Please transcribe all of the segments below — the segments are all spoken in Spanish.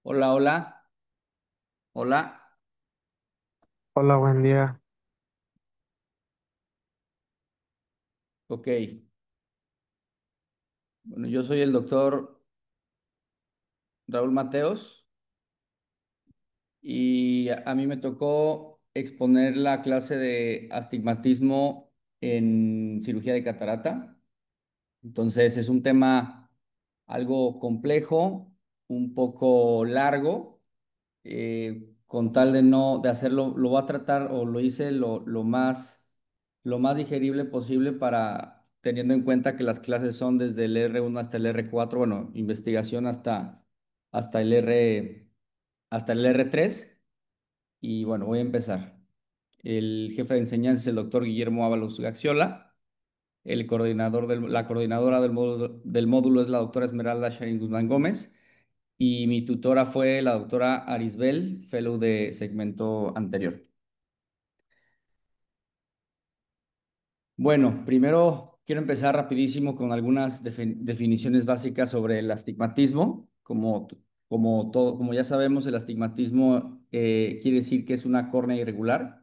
Hola, hola, hola. Hola, buen día. Ok. Bueno, yo soy el doctor Raúl Mateos y a mí me tocó exponer la clase de astigmatismo en cirugía de catarata. Entonces es un tema algo complejo, un poco largo. Con tal de no, de hacerlo, lo voy a tratar o lo hice lo más digerible posible para teniendo en cuenta que las clases son desde el R1 hasta el R4, bueno, investigación hasta el hasta el R3. Y bueno, voy a empezar. El jefe de enseñanza es el doctor Guillermo Ábalos Gaxiola. La coordinadora del módulo es la doctora Esmeralda Sharin Guzmán Gómez. Y mi tutora fue la doctora Arisbel, fellow de segmento anterior. Bueno, primero quiero empezar rapidísimo con algunas definiciones básicas sobre el astigmatismo. Como ya sabemos, el astigmatismo quiere decir que es una córnea irregular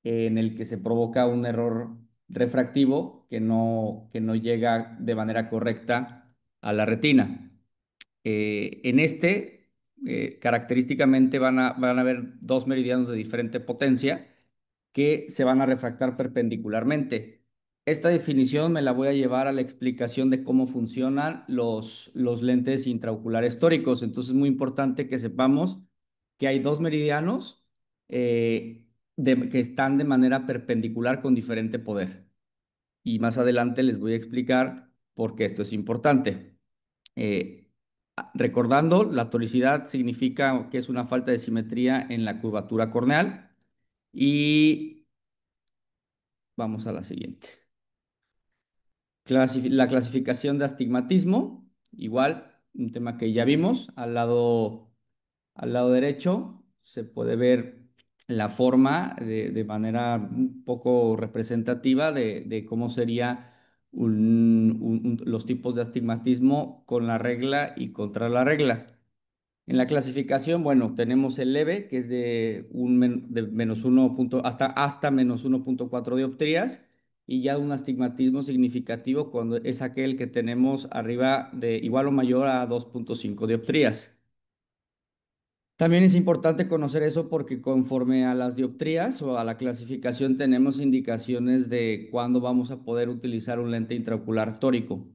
en el que se provoca un error refractivo que no llega de manera correcta a la retina. En este, característicamente van a haber dos meridianos de diferente potencia que se van a refractar perpendicularmente. Esta definición me la voy a llevar a la explicación de cómo funcionan los lentes intraoculares tóricos. Entonces es muy importante que sepamos que hay dos meridianos que están de manera perpendicular con diferente poder. Y más adelante les voy a explicar por qué esto es importante. Eh, Recordando, la toricidad significa que es una falta de simetría en la curvatura corneal. Y vamos a la siguiente. La clasificación de astigmatismo, igual, un tema que ya vimos. Al lado derecho se puede ver la forma de manera un poco representativa de cómo sería los tipos de astigmatismo con la regla y contra la regla. En la clasificación, bueno, tenemos el leve, que es de menos hasta menos 1,4 dioptrías, y ya un astigmatismo significativo cuando es aquel que tenemos arriba de igual o mayor a 2,5 dioptrías. También es importante conocer eso porque conforme a las dioptrías o a la clasificación tenemos indicaciones de cuándo vamos a poder utilizar un lente intraocular tórico.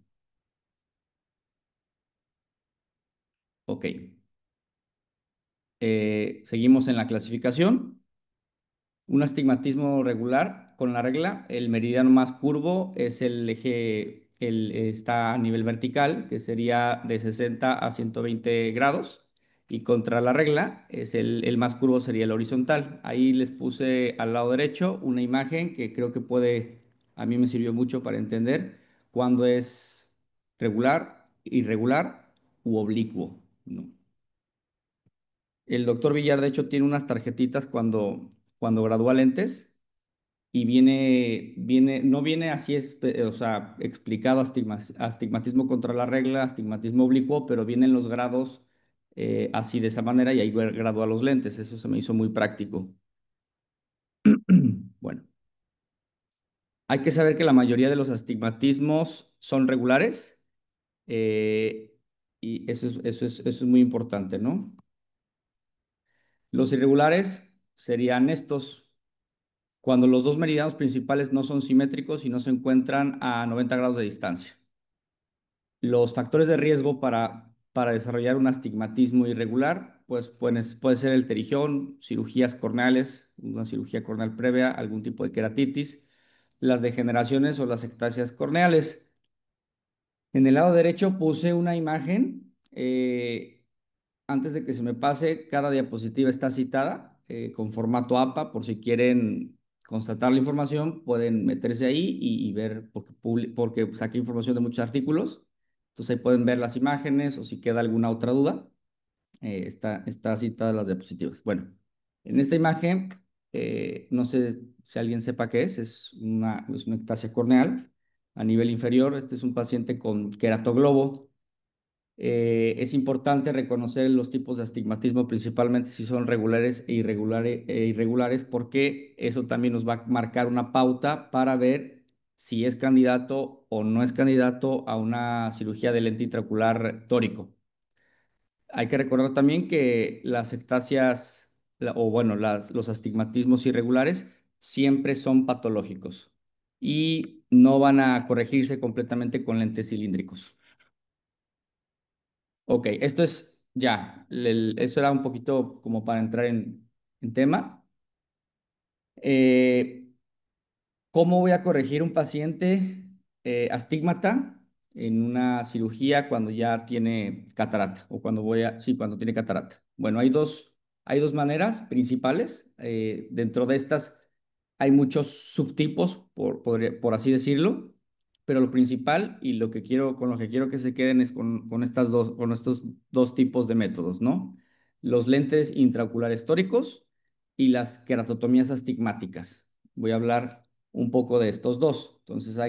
Ok. Seguimos en la clasificación. Un astigmatismo regular con la regla, el meridiano más curvo es el eje, está a nivel vertical, que sería de 60 a 120 grados, y contra la regla es el más curvo sería el horizontal. Ahí les puse al lado derecho una imagen que creo que a mí me sirvió mucho para entender cuándo es regular, irregular u oblicuo, ¿no? El doctor Villar, de hecho, tiene unas tarjetitas cuando gradúa lentes y no viene así, o sea, explicado astigmatismo contra la regla, astigmatismo oblicuo, pero vienen los grados así de esa manera y ahí gradúa los lentes. Eso se me hizo muy práctico. Bueno, hay que saber que la mayoría de los astigmatismos son regulares eh, y eso es muy importante, ¿no? Los irregulares serían estos. Cuando los dos meridianos principales no son simétricos y no se encuentran a 90 grados de distancia. Los factores de riesgo para desarrollar un astigmatismo irregular, pues puede ser el terigión, cirugías corneales, una cirugía corneal previa, algún tipo de queratitis, las degeneraciones o las ectasias corneales. En el lado derecho puse una imagen. Antes de que se me pase, cada diapositiva está citada con formato APA, por si quieren constatar la información, pueden meterse ahí y ver, porque saqué información de muchos artículos, entonces ahí pueden ver las imágenes o si queda alguna otra duda, está citada las diapositivas. Bueno, en esta imagen, no sé si alguien sepa qué es una ectasia corneal a nivel inferior. Este es un paciente con queratoglobo. Es importante reconocer los tipos de astigmatismo, principalmente si son regulares e irregulares, porque eso también nos va a marcar una pauta para ver si es candidato o no es candidato a una cirugía de lente intraocular tórico. Hay que recordar también que las ectasias, o bueno, los astigmatismos irregulares siempre son patológicos y no van a corregirse completamente con lentes cilíndricos. Ok, esto es ya, eso era un poquito como para entrar en tema. Eh, ¿Cómo voy a corregir un paciente astigmata en una cirugía cuando ya tiene catarata o sí, cuando tiene catarata? Bueno, hay dos maneras principales. Dentro de estas hay muchos subtipos, por así decirlo, pero lo principal y con lo que quiero que se queden es con estos dos tipos de métodos, ¿no? Los lentes intraoculares tóricos y las queratotomías astigmáticas. Voy a hablar un poco de estos dos. Entonces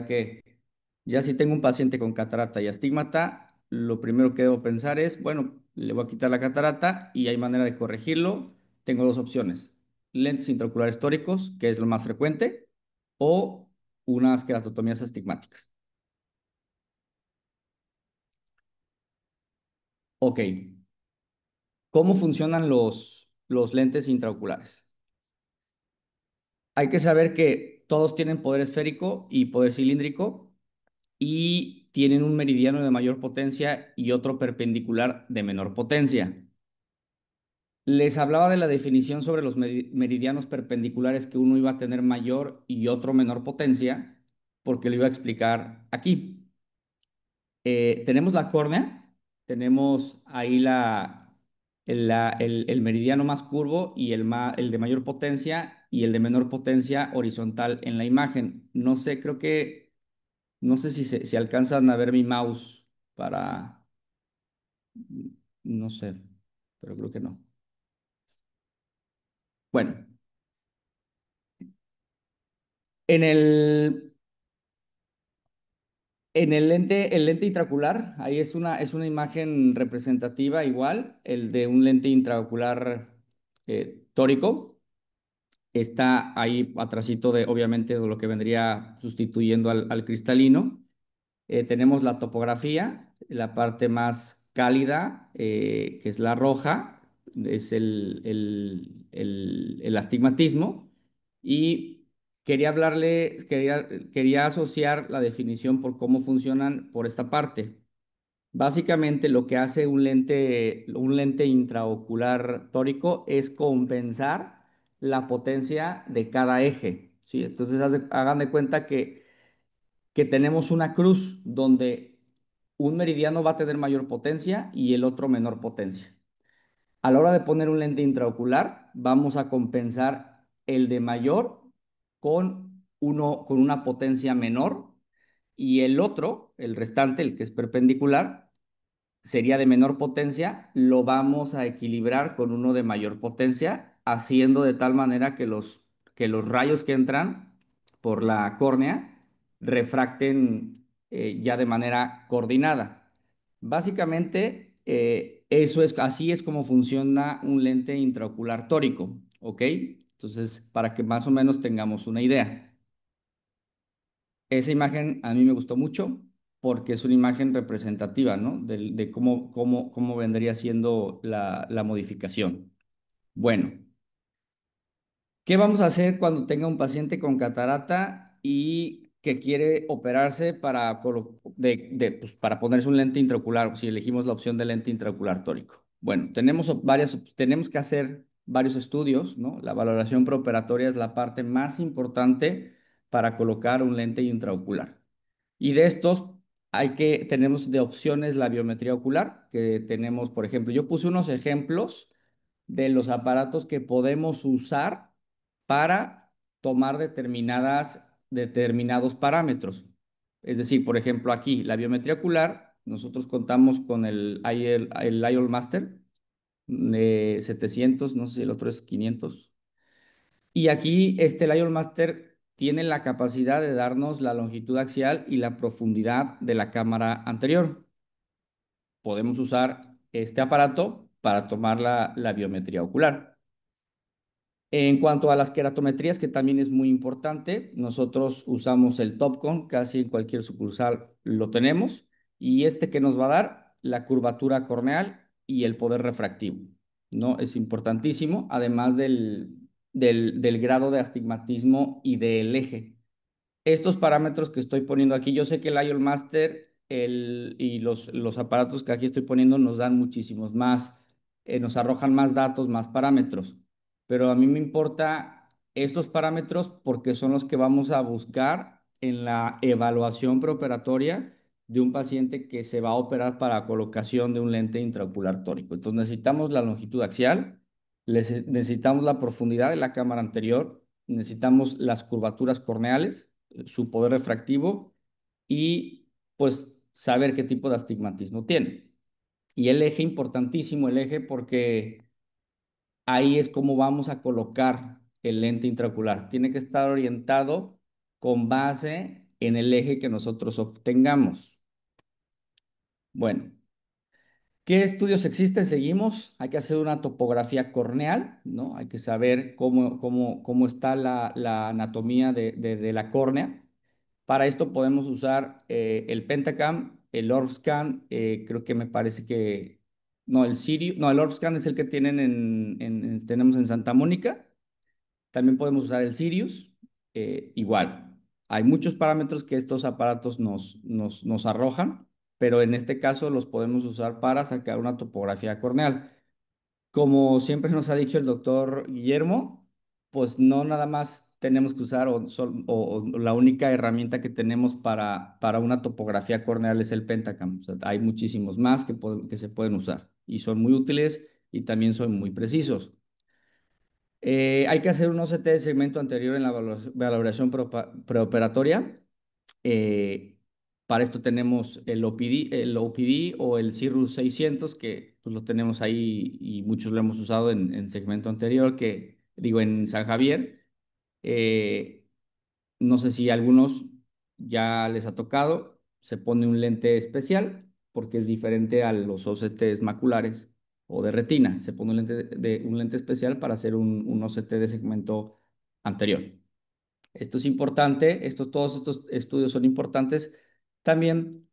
ya si tengo un paciente con catarata y astigmata, lo primero que debo pensar es, bueno, le voy a quitar la catarata y hay manera de corregirlo. Tengo dos opciones: lentes intraoculares tóricos, que es lo más frecuente, o unas queratotomías astigmáticas. Ok, ¿cómo funcionan los lentes intraoculares? Hay que saber que todos tienen poder esférico y poder cilíndrico y tienen un meridiano de mayor potencia y otro perpendicular de menor potencia. Les hablaba de la definición sobre los meridianos perpendiculares, que uno iba a tener mayor y otro menor potencia, porque lo iba a explicar aquí. Tenemos la córnea, tenemos ahí el meridiano más curvo y el de mayor potencia y el de menor potencia horizontal en la imagen. No sé, no sé si alcanzan a ver mi mouse para, no sé, pero creo que no. Bueno, en el lente intraocular, ahí es una imagen representativa igual, el de un lente intraocular tórico. Está ahí atrasito obviamente, de lo que vendría sustituyendo al cristalino. Tenemos la topografía, la parte más cálida, que es la roja, es el astigmatismo. Y quería asociar la definición por cómo funcionan por esta parte. Básicamente lo que hace un lente intraocular tórico es compensar la potencia de cada eje, ¿sí? Entonces hagan de cuenta que tenemos una cruz donde un meridiano va a tener mayor potencia y el otro menor potencia. A la hora de poner un lente intraocular, vamos a compensar el de mayor con una potencia menor, y el otro, el restante, el que es perpendicular, sería de menor potencia, lo vamos a equilibrar con uno de mayor potencia, haciendo de tal manera que los rayos que entran por la córnea refracten ya de manera coordinada. Básicamente, así es como funciona un lente intraocular tórico, ¿ok? Entonces, para que más o menos tengamos una idea. Esa imagen a mí me gustó mucho porque es una imagen representativa, ¿no? De cómo vendría siendo la modificación. Bueno, ¿qué vamos a hacer cuando tenga un paciente con catarata y que quiere operarse pues, para ponerse un lente intraocular, si elegimos la opción de lente intraocular tórico? Bueno, tenemos que hacer varios estudios, ¿no? La valoración preoperatoria es la parte más importante para colocar un lente intraocular. Y de estos tenemos de opciones la biometría ocular, que tenemos, por ejemplo, yo puse unos ejemplos de los aparatos que podemos usar para tomar determinados parámetros. Es decir, por ejemplo, aquí, la biometría ocular, nosotros contamos con el IOL Master de 700, no sé si el otro es 500. Y aquí este Lion Master tiene la capacidad de darnos la longitud axial y la profundidad de la cámara anterior. podemos usar este aparato para tomar la biometría ocular. En cuanto a las queratometrías, que también es muy importante, nosotros usamos el Topcon, casi en cualquier sucursal lo tenemos, y este que nos va a dar la curvatura corneal y el poder refractivo, ¿no? Es importantísimo, además del grado de astigmatismo y del eje. Estos parámetros que estoy poniendo aquí, yo sé que el IOL Master y los aparatos que aquí estoy poniendo nos dan muchísimos más, nos arrojan más datos, más parámetros, pero a mí me importa estos parámetros porque son los que vamos a buscar en la evaluación preoperatoria de un paciente que se va a operar para colocación de un lente intraocular tórico. Entonces necesitamos la longitud axial, necesitamos la profundidad de la cámara anterior, necesitamos las curvaturas corneales, su poder refractivo y pues saber qué tipo de astigmatismo tiene. Y el eje, importantísimo el eje, porque ahí es como vamos a colocar el lente intraocular. Tiene que estar orientado con base en el eje que nosotros obtengamos. Bueno, ¿qué estudios existen? Seguimos. Hay que hacer una topografía corneal, ¿no? Hay que saber cómo está la anatomía de la córnea. Para esto podemos usar el Pentacam, el Orbscan, creo que me parece que... No, el Sirius, no, el Orbscan es el que tienen tenemos en Santa Mónica. También podemos usar el Sirius, igual. Hay muchos parámetros que estos aparatos nos arrojan, pero en este caso los podemos usar para sacar una topografía corneal. Como siempre nos ha dicho el doctor Guillermo, pues no nada más tenemos que usar o la única herramienta que tenemos para una topografía corneal es el Pentacam. O sea, hay muchísimos más que se pueden usar y son muy útiles y también son muy precisos. Hay que hacer un OCT de segmento anterior en la valoración preoperatoria. Eh, para esto tenemos el OPD o el CIRRUS 600, que pues lo tenemos ahí y muchos lo hemos usado en segmento anterior, que digo en San Javier. Eh, no sé si a algunos ya les ha tocado, se pone un lente especial porque es diferente a los OCTs maculares o de retina. Se pone un lente especial para hacer un OCT de segmento anterior. Esto es importante, todos estos estudios son importantes también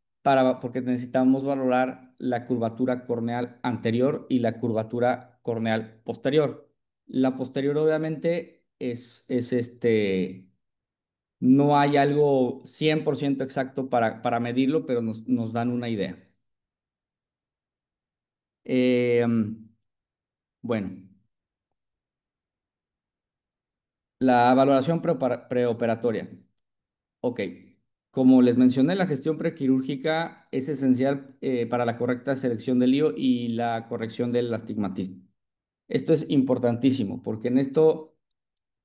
porque necesitamos valorar la curvatura corneal anterior y la curvatura corneal posterior. La posterior obviamente no hay algo 100% exacto para medirlo, pero nos dan una idea. Eh, bueno, la valoración preoperatoria. Ok, como les mencioné, la gestión prequirúrgica es esencial para la correcta selección del lío y la corrección del astigmatismo. Esto es importantísimo porque en esto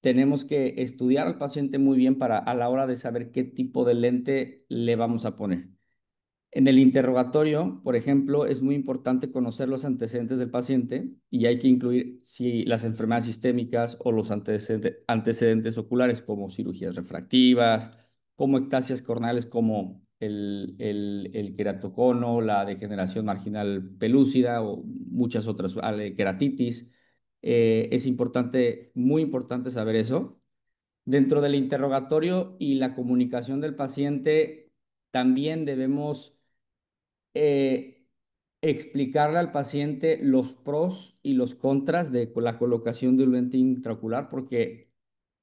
tenemos que estudiar al paciente muy bien para a la hora de saber qué tipo de lente le vamos a poner. En el interrogatorio, por ejemplo, es muy importante conocer los antecedentes del paciente y hay que incluir si las enfermedades sistémicas o los antecedentes oculares como cirugías refractivas, como ectasias corneales como el queratocono, la degeneración marginal pelúcida o muchas otras, queratitis. Es importante, muy importante saber eso. Dentro del interrogatorio y la comunicación del paciente, también debemos eh, explicarle al paciente los pros y los contras de la colocación de un lente intraocular, porque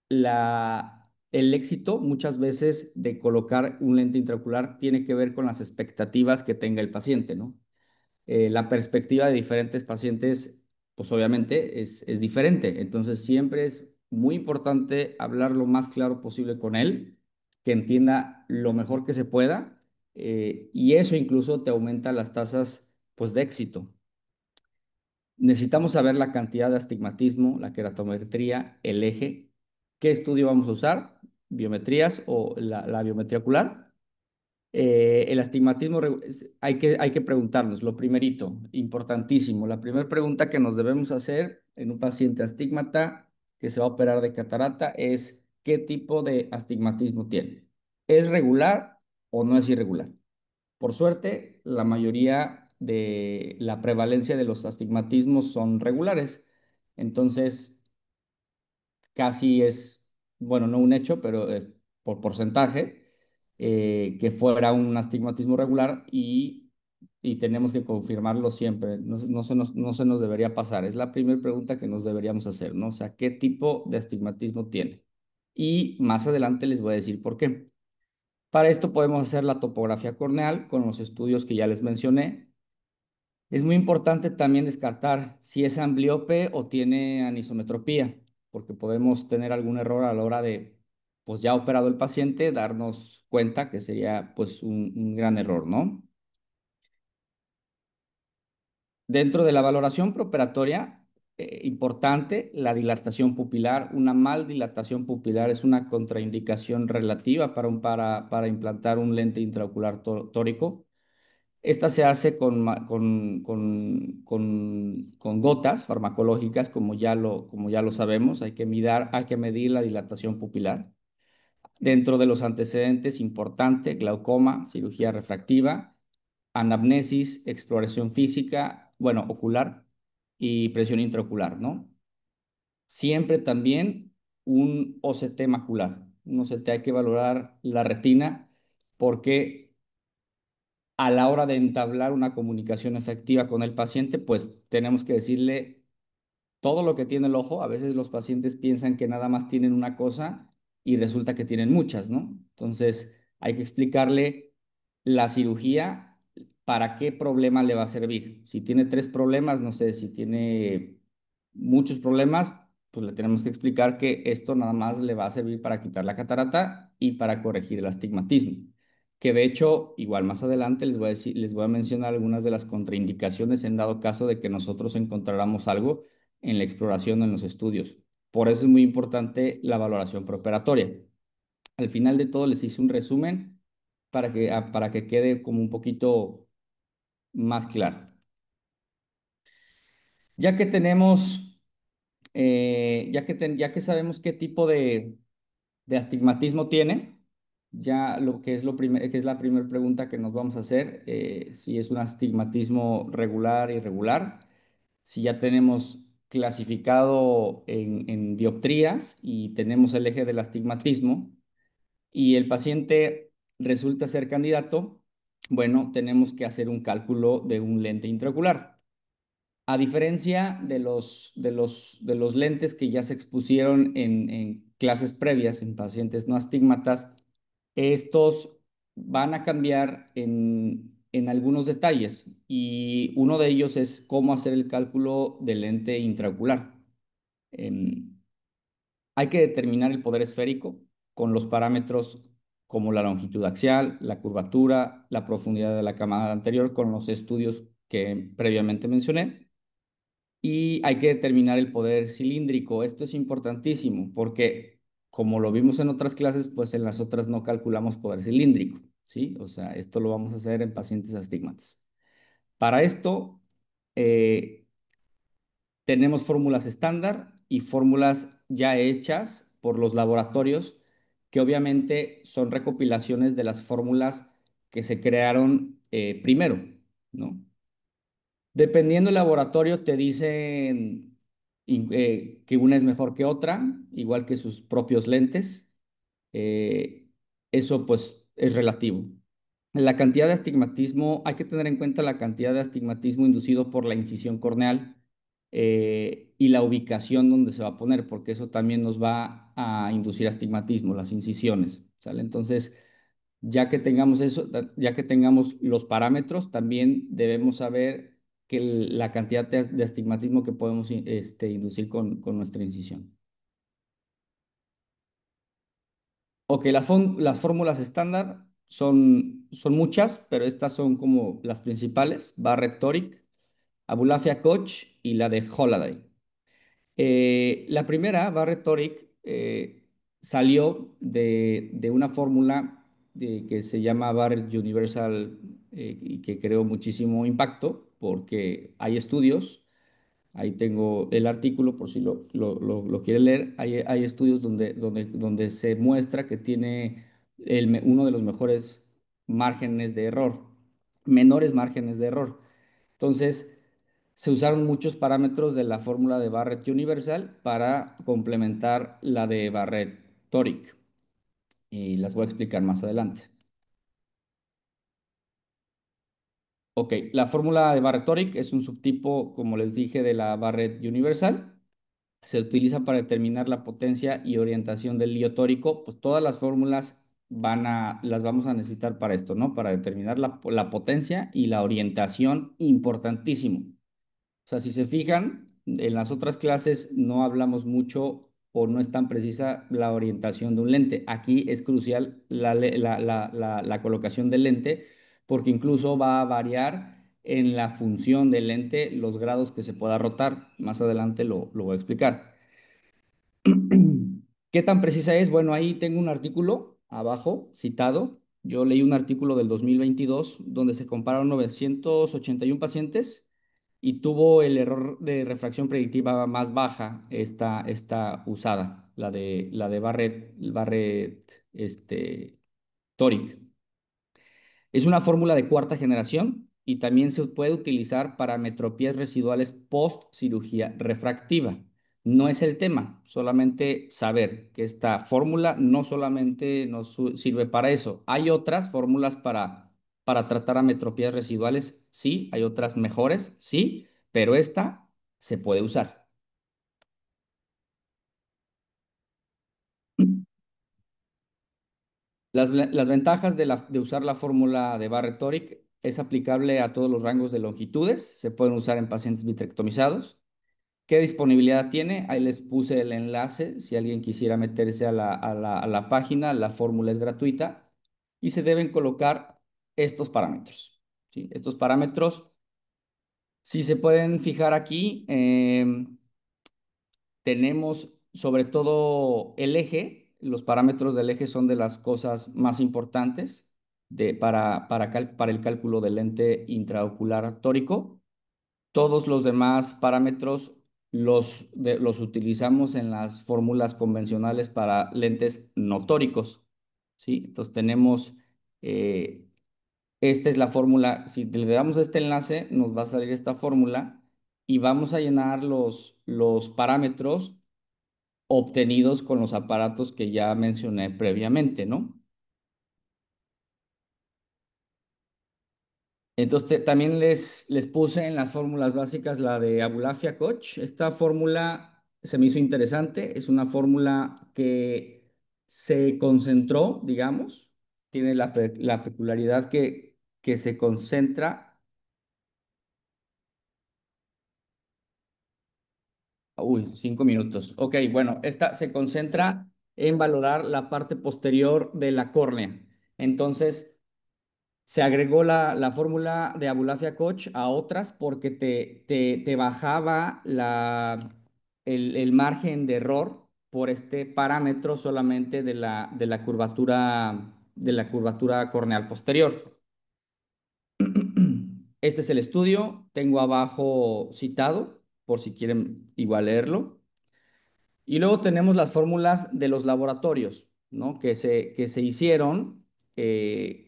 el éxito muchas veces de colocar un lente intraocular tiene que ver con las expectativas que tenga el paciente, ¿no? La perspectiva de diferentes pacientes, pues obviamente es diferente. Entonces siempre es muy importante hablar lo más claro posible con él, que entienda lo mejor que se pueda, y eso incluso te aumenta las tasas, pues, de éxito. Necesitamos saber la cantidad de astigmatismo, la queratometría, el eje, qué estudio vamos a usar, biometrías o la biometría ocular. El astigmatismo, hay que preguntarnos, lo primerito, importantísimo, la primera pregunta que nos debemos hacer en un paciente astigmata que se va a operar de catarata es ¿qué tipo de astigmatismo tiene? ¿Es regular o no es irregular? Por suerte, la mayoría de la prevalencia de los astigmatismos son regulares. Entonces, casi es, bueno, no un hecho, pero por porcentaje, que fuera un astigmatismo regular y tenemos que confirmarlo siempre. No se nos debería pasar. Es la primera pregunta que nos deberíamos hacer, ¿no? O sea, ¿qué tipo de astigmatismo tiene? Y más adelante les voy a decir por qué. Para esto podemos hacer la topografía corneal con los estudios que ya les mencioné. Es muy importante también descartar si es ambliope o tiene anisometropía, porque podemos tener algún error a la hora de, pues ya operado el paciente, darnos cuenta que sería pues un gran error, ¿no? Dentro de la valoración preoperatoria, importante, la dilatación pupilar. Una mal dilatación pupilar es una contraindicación relativa para implantar un lente intraocular tórico. Esta se hace con gotas farmacológicas, como ya lo sabemos. Hay que medir la dilatación pupilar. Dentro de los antecedentes, importante, glaucoma, cirugía refractiva, anamnesis, exploración física, bueno, ocular y presión intraocular, ¿no? Siempre también un OCT macular. Un OCT hay que valorar la retina porque a la hora de entablar una comunicación efectiva con el paciente, pues tenemos que decirle todo lo que tiene el ojo. A veces los pacientes piensan que nada más tienen una cosa y resulta que tienen muchas, ¿no? Entonces hay que explicarle la cirugía, para qué problema le va a servir. Si tiene tres problemas, no sé, si tiene muchos problemas, pues le tenemos que explicar que esto nada más le va a servir para quitar la catarata y para corregir el astigmatismo. Que de hecho, igual más adelante les voy a decir, les voy a mencionar algunas de las contraindicaciones en dado caso de que nosotros encontráramos algo en la exploración o en los estudios. Por eso es muy importante la valoración preoperatoria. Al final de todo les hice un resumen para que quede como un poquito más claro. Ya que tenemos, ya que sabemos qué tipo de astigmatismo tiene, ya lo que es que es la primera pregunta que nos vamos a hacer, si es un astigmatismo regular, irregular, si ya tenemos clasificado en dioptrías y tenemos el eje del astigmatismo y el paciente resulta ser candidato, bueno, tenemos que hacer un cálculo de un lente intraocular. A diferencia de los lentes que ya se expusieron en clases previas en pacientes no astigmatas, estos van a cambiar en algunos detalles y uno de ellos es cómo hacer el cálculo del lente intraocular. Em, Hay que determinar el poder esférico con los parámetros como la longitud axial, la curvatura, la profundidad de la cámara anterior con los estudios que previamente mencioné. Y hay que determinar el poder cilíndrico. Esto es importantísimo porque, como lo vimos en otras clases, pues en las otras no calculamos poder cilíndrico, ¿sí? O sea, esto lo vamos a hacer en pacientes astigmatas. Para esto, eh, tenemos fórmulas estándar y fórmulas ya hechas por los laboratorios, que obviamente son recopilaciones de las fórmulas que se crearon primero, ¿no? Dependiendo del laboratorio, te dicen que una es mejor que otra, igual que sus propios lentes. Eh, Eso pues es relativo. La cantidad de astigmatismo, hay que tener en cuenta la cantidad de astigmatismo inducido por la incisión corneal y la ubicación donde se va a poner, porque eso también nos va a inducir astigmatismo, las incisiones, ¿sale? Entonces, ya que tengamos eso, ya que tengamos los parámetros, también debemos saber que la cantidad de astigmatismo que podemos inducir con nuestra incisión. Ok, las fórmulas estándar son muchas, pero estas son como las principales: Barrett-Toric, Abulafia-Koch y la de Holaday. La primera, Barrett-Toric, salió de una fórmula que se llama Barrett Universal y que creó muchísimo impacto porque hay estudios. Ahí tengo el artículo por si lo quiere leer. Hay estudios donde se muestra que tiene uno de los mejores márgenes de error, menores márgenes de error. Entonces, se usaron muchos parámetros de la fórmula de Barrett Universal para complementar la de Barrett-Toric. Y las voy a explicar más adelante. Ok, la fórmula de Barrett-Toric es un subtipo, como les dije, de la Barrett Universal. Se utiliza para determinar la potencia y orientación del lío tórico. Pues todas las fórmulas las vamos a necesitar para esto, ¿no? Para determinar la potencia y la orientación, importantísimo. O sea, si se fijan, en las otras clases no hablamos mucho o no es tan precisa la orientación de un lente. Aquí es crucial la colocación del lente porque incluso va a variar en la función del lente los grados que se pueda rotar. Más adelante lo voy a explicar. ¿Qué tan precisa es? Bueno, ahí tengo un artículo abajo citado. Yo leí un artículo del 2022 donde se compararon 981 pacientes y tuvo el error de refracción predictiva más baja esta usada, la de Toric. Es una fórmula de cuarta generación y también se puede utilizar para metropías residuales post cirugía refractiva. No es el tema, solamente saber que esta fórmula no solamente nos sirve para eso. Hay otras fórmulas para tratar a metropías residuales, sí, hay otras mejores, sí, pero esta se puede usar. Las ventajas de usar la fórmula de Barrett-Toric es aplicable a todos los rangos de longitudes, se pueden usar en pacientes vitrectomizados. ¿Qué disponibilidad tiene? Ahí les puse el enlace, si alguien quisiera meterse a la página, la fórmula es gratuita y se deben colocar estos parámetros. ¿Sí? Estos parámetros, si se pueden fijar aquí, tenemos sobre todo el eje, los parámetros del eje son de las cosas más importantes para el cálculo del lente intraocular tórico. Todos los demás parámetros los utilizamos en las fórmulas convencionales para lentes no tóricos, ¿sí? Entonces tenemos, eh, esta es la fórmula, si le damos este enlace, nos va a salir esta fórmula y vamos a llenar los parámetros obtenidos con los aparatos que ya mencioné previamente, ¿no? Entonces también les puse en las fórmulas básicas la de Abulafia-Koch. Esta fórmula se me hizo interesante. Es una fórmula que se concentró, digamos, tiene la peculiaridad que se concentra. Uy, 5 minutos. Ok, bueno, esta se concentra en valorar la parte posterior de la córnea. Entonces, se agregó la fórmula de Abulafia-Koch a otras porque te bajaba el margen de error por este parámetro solamente de la curvatura corneal posterior. Este es el estudio, tengo abajo citado, por si quieren igual leerlo. Y luego tenemos las fórmulas de los laboratorios, ¿no? Que se hicieron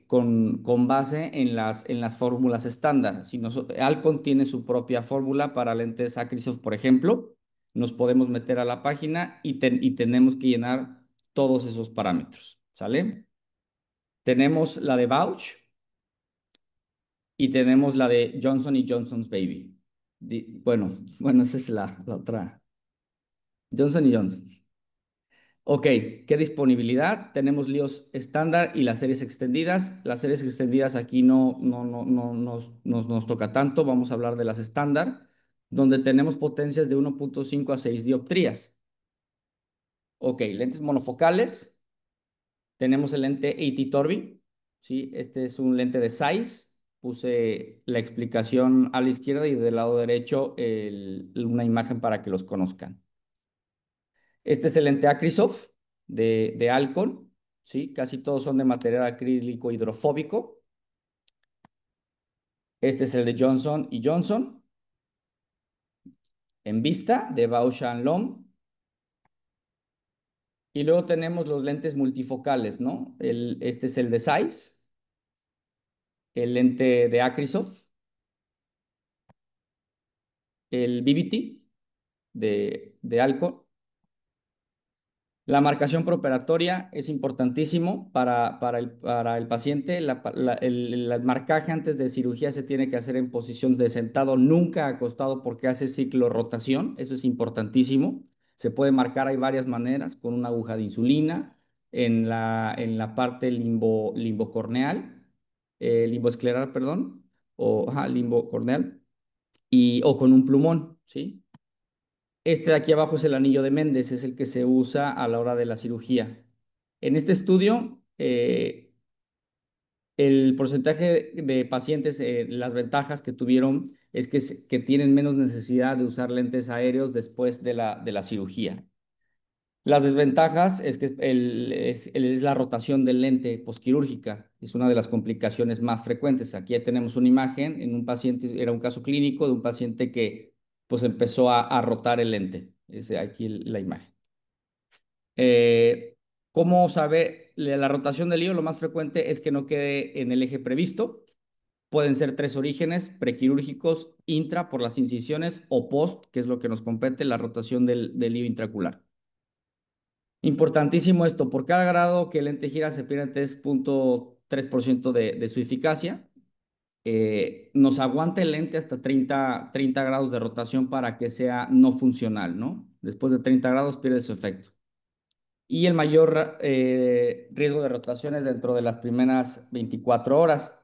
con base en las fórmulas estándar. Si Alcon tiene su propia fórmula para lentes Acrisof, por ejemplo, nos podemos meter a la página y tenemos que llenar todos esos parámetros, ¿sale? Tenemos la de Bausch y tenemos la de Johnson y Johnson's Baby. Bueno, esa es la otra. Johnson y Johnson. Ok, ¿qué disponibilidad? Tenemos líos estándar y las series extendidas. Las series extendidas aquí no nos toca tanto. Vamos a hablar de las estándar, donde tenemos potencias de 1.5 a 6 dioptrías. Ok, lentes monofocales. Tenemos el lente 80 Torbi. ¿Sí? Este es un lente de Zeiss. Puse la explicación a la izquierda y del lado derecho una imagen para que los conozcan. Este es el lente Acrisof de Alcon, ¿sí? Casi todos son de material acrílico hidrofóbico. Este es el de Johnson y Johnson, en vista, de Bausch Lomb. Y luego tenemos los lentes multifocales, ¿no? Este es el de Zeiss, el lente de Acrisof. el BBT de alcohol. La marcación preoperatoria es importantísimo para el paciente. El marcaje antes de cirugía se tiene que hacer en posición de sentado, nunca acostado porque hace ciclo rotación. Eso es importantísimo. Se puede marcar, hay varias maneras, con una aguja de insulina en la parte limbocorneal, limboescleral, perdón, o limbocorneal, o con un plumón, ¿sí? Este de aquí abajo es el anillo de Méndez, es el que se usa a la hora de la cirugía. En este estudio, el porcentaje de pacientes, las ventajas que tuvieron es que tienen menos necesidad de usar lentes aéreos después de la cirugía. Las desventajas es que es la rotación del lente posquirúrgica. Es una de las complicaciones más frecuentes. Aquí ya tenemos una imagen en un paciente, era un caso clínico de un paciente que pues empezó a rotar el lente. Es aquí la imagen. Eh, ¿Cómo sabe la rotación del lío? Lo más frecuente es que no quede en el eje previsto. Pueden ser tres orígenes, prequirúrgicos, intra por las incisiones o post, que es lo que nos compete, la rotación del lío intraocular. Importantísimo esto, por cada grado que el lente gira se pierde 3.3% de su eficacia. Nos aguanta el lente hasta 30 grados de rotación para que sea no funcional, ¿no? Después de 30 grados pierde su efecto. Y el mayor riesgo de rotación es dentro de las primeras 24 horas.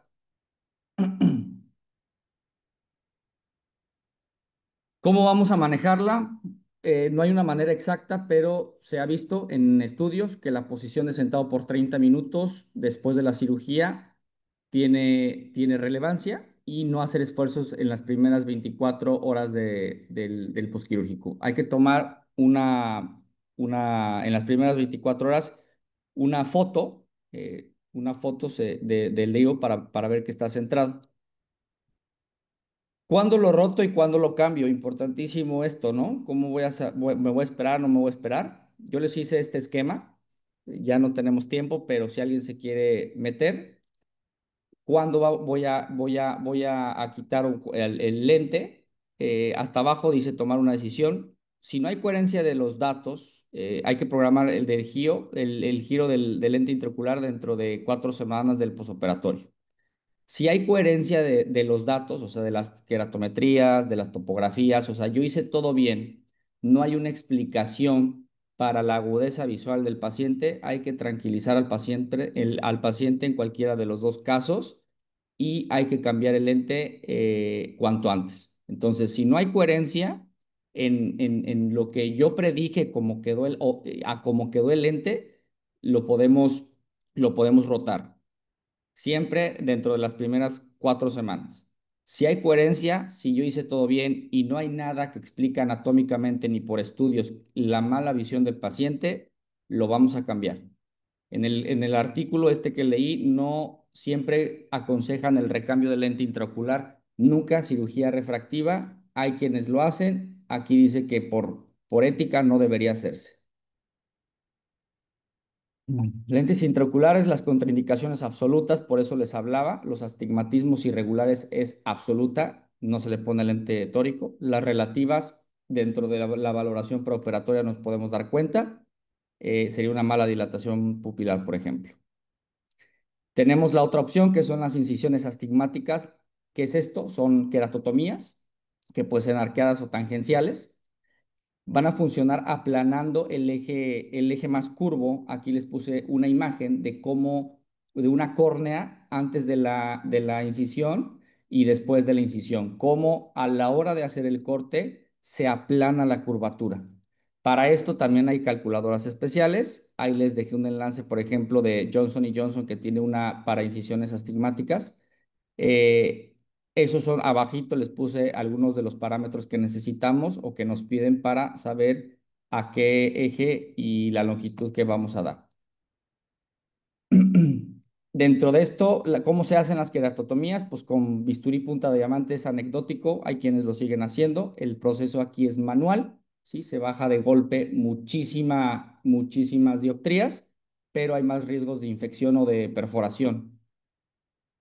¿Cómo vamos a manejarla? No hay una manera exacta, pero se ha visto en estudios que la posición de sentado por 30 minutos después de la cirugía tiene relevancia y no hacer esfuerzos en las primeras 24 horas del posquirúrgico. Hay que tomar en las primeras 24 horas una foto del DIO para ver que está centrado. ¿Cuándo lo roto y cuándo lo cambio? Importantísimo esto, ¿no? ¿Cómo me voy a esperar, no me voy a esperar? Yo les hice este esquema, ya no tenemos tiempo, pero si alguien se quiere meter, ¿cuándo voy a quitar el lente? Hasta abajo dice tomar una decisión. Si no hay coherencia de los datos, hay que programar el giro del lente intraocular dentro de 4 semanas del posoperatorio. Si hay coherencia de los datos, o sea, de las queratometrías, de las topografías, o sea, yo hice todo bien, no hay una explicación para la agudeza visual del paciente, hay que tranquilizar al paciente en cualquiera de los dos casos y hay que cambiar el lente cuanto antes. Entonces, si no hay coherencia en lo que yo predije a cómo quedó el lente, lo podemos, lo podemos rotar siempre dentro de las primeras 4 semanas. Si hay coherencia, si yo hice todo bien y no hay nada que explique anatómicamente ni por estudios la mala visión del paciente, lo vamos a cambiar. En el artículo este que leí, no siempre aconsejan el recambio de lente intraocular, nunca cirugía refractiva. Hay quienes lo hacen. Aquí dice que por ética no debería hacerse. Lentes intraoculares, las contraindicaciones absolutas, por eso les hablaba. Los astigmatismos irregulares es absoluta, no se le pone lente tórico. Las relativas, dentro de la valoración preoperatoria nos podemos dar cuenta. Sería una mala dilatación pupilar, por ejemplo. Tenemos la otra opción, que son las incisiones astigmáticas. ¿Qué es esto? Son queratotomías, que pueden ser arqueadas o tangenciales. Van a funcionar aplanando el eje más curvo. Aquí les puse una imagen de una córnea antes de la incisión y después de la incisión, cómo a la hora de hacer el corte se aplana la curvatura. Para esto también hay calculadoras especiales. Ahí les dejé un enlace, por ejemplo, de Johnson Johnson que tiene una para incisiones astigmáticas. Eh, Esos son, abajito les puse algunos de los parámetros que necesitamos o que nos piden para saber a qué eje y la longitud que vamos a dar. Dentro de esto, ¿cómo se hacen las queratotomías? Pues con bisturí punta de diamante es anecdótico, hay quienes lo siguen haciendo. El proceso aquí es manual, ¿sí? Se baja de golpe muchísimas dioptrías, pero hay más riesgos de infección o de perforación.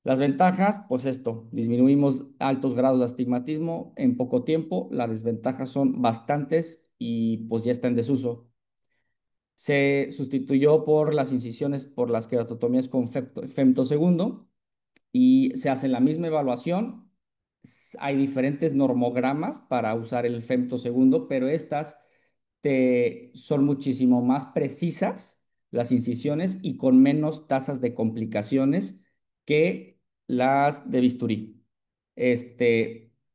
Las ventajas, pues esto, disminuimos altos grados de astigmatismo en poco tiempo. Las desventajas son bastantes y pues ya está en desuso. Se sustituyó por las incisiones por las queratotomías con femtosegundo y se hace la misma evaluación. Hay diferentes normogramas para usar el femtosegundo, pero estas son muchísimo más precisas las incisiones y con menos tasas de complicaciones que las de bisturí.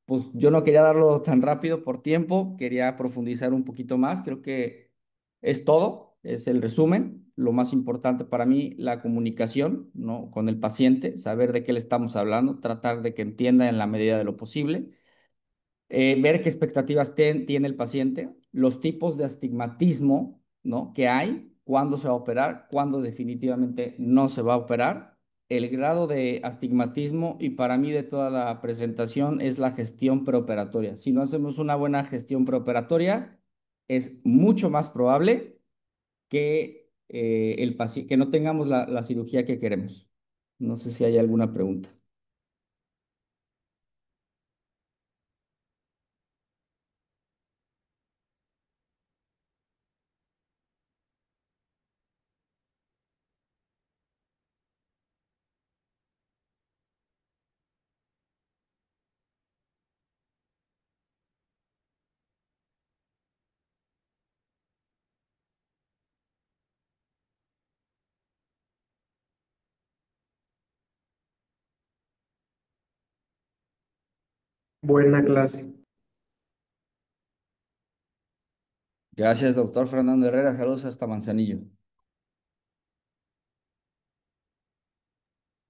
Pues yo no quería darlo tan rápido por tiempo, quería profundizar un poquito más. Creo que es todo, es el resumen. Lo más importante para mí, la comunicación, ¿no? Con el paciente, saber de qué le estamos hablando, tratar de que entienda en la medida de lo posible, ver qué expectativas tiene el paciente, los tipos de astigmatismo, ¿no? Que hay, cuándo se va a operar, cuándo definitivamente no se va a operar, el grado de astigmatismo y para mí de toda la presentación es la gestión preoperatoria. Si no hacemos una buena gestión preoperatoria, es mucho más probable que, que no tengamos la cirugía que queremos. No sé si hay alguna pregunta. Buena clase. Gracias, doctor Fernando Herrera. Saludos hasta Manzanillo.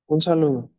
Un saludo.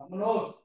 Vámonos.